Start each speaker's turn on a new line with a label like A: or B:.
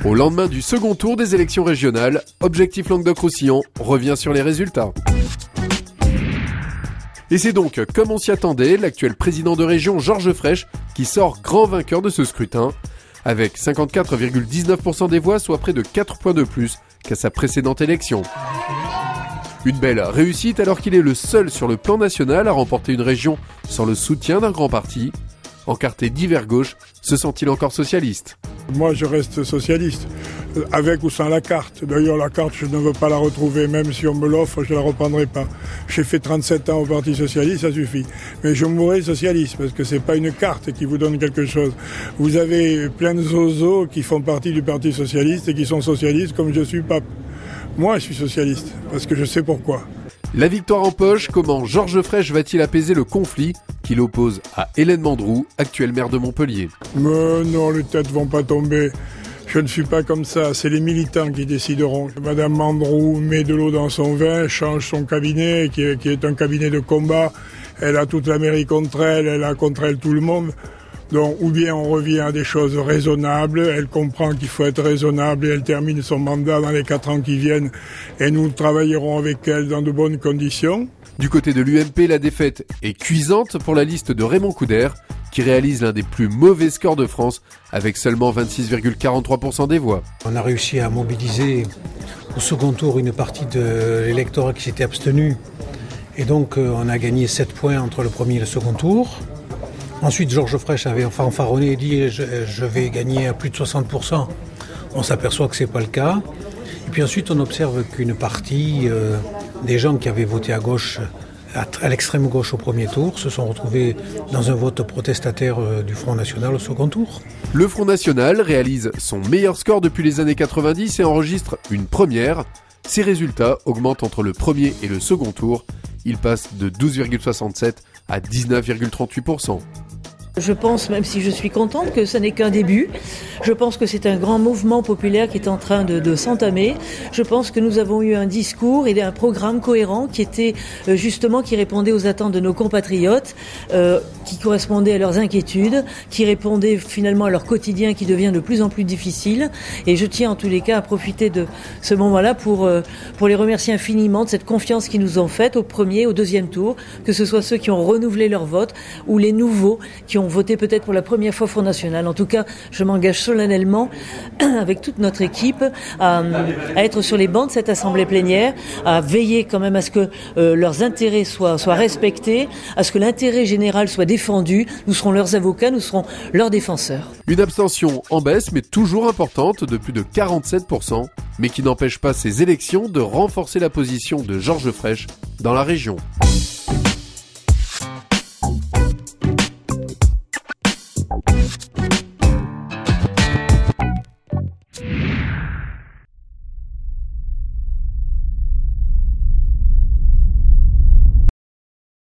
A: Au lendemain du second tour des élections régionales, Objectif Languedoc-Roussillon revient sur les résultats. Et c'est donc, comme on s'y attendait, l'actuel président de région Georges Frêche qui sort grand vainqueur de ce scrutin, avec 54,19% des voix, soit près de 4 points de plus qu'à sa précédente élection. Une belle réussite alors qu'il est le seul sur le plan national à remporter une région sans le soutien d'un grand parti. Encarté divers gauche, se sent-il encore socialiste ?
B: Moi, je reste socialiste, avec ou sans la carte. D'ailleurs, la carte, je ne veux pas la retrouver, même si on me l'offre, je ne la reprendrai pas. J'ai fait 37 ans au Parti Socialiste, ça suffit. Mais je mourrai socialiste, parce que c'est pas une carte qui vous donne quelque chose. Vous avez plein de zozos qui font partie du Parti Socialiste et qui sont socialistes, comme je suis pas. Moi, je suis socialiste, parce que je sais pourquoi.
A: La victoire en poche, comment Georges Frêche va-t-il apaiser le conflit qui l'oppose à Hélène Mandroux, actuelle maire de Montpellier ?
B: Mais non, les têtes vont pas tomber. Je ne suis pas comme ça, c'est les militants qui décideront. Madame Mandroux met de l'eau dans son vin, change son cabinet, qui est un cabinet de combat. Elle a toute la mairie contre elle, elle a contre elle tout le monde. Donc, ou bien on revient à des choses raisonnables, elle comprend qu'il faut être raisonnable et elle termine son mandat dans les 4 ans qui viennent et nous travaillerons avec elle dans de bonnes conditions.
A: Du côté de l'UMP, la défaite est cuisante pour la liste de Raymond Couder, qui réalise l'un des plus mauvais scores de France, avec seulement 26,43% des voix.
C: On a réussi à mobiliser au second tour une partie de l'électorat qui s'était abstenu. Et donc on a gagné 7 points entre le premier et le second tour. Ensuite, Georges Frêche avait fanfaronné et dit « je vais gagner à plus de 60%. » On s'aperçoit que ce n'est pas le cas. Et puis ensuite, on observe qu'une partie des gens qui avaient voté à gauche, à l'extrême gauche au premier tour, se sont retrouvés dans un vote protestataire du Front National au second tour.
A: Le Front National réalise son meilleur score depuis les années 90 et enregistre une première. Ses résultats augmentent entre le premier et le second tour. Il passe de 12,67 à 19,38%.
D: Je pense, même si je suis contente, que ce n'est qu'un début. Je pense que c'est un grand mouvement populaire qui est en train de s'entamer. Je pense que nous avons eu un discours et un programme cohérent qui était justement, qui répondait aux attentes de nos compatriotes, qui correspondait à leurs inquiétudes, qui répondait finalement à leur quotidien qui devient de plus en plus difficile. Et je tiens en tous les cas à profiter de ce moment-là pour les remercier infiniment de cette confiance qu'ils nous ont faite au premier, au deuxième tour, que ce soit ceux qui ont renouvelé leur vote ou les nouveaux qui ont voté peut-être pour la première fois Front National. En tout cas, je m'engage solennellement avec toute notre équipe à être sur les bancs de cette assemblée plénière, à veiller quand même à ce que leurs intérêts soient respectés, à ce que l'intérêt général soit défendu. Nous serons leurs avocats, nous serons leurs défenseurs.
A: Une abstention en baisse, mais toujours importante, de plus de 47%, mais qui n'empêche pas ces élections de renforcer la position de Georges Frêche dans la région.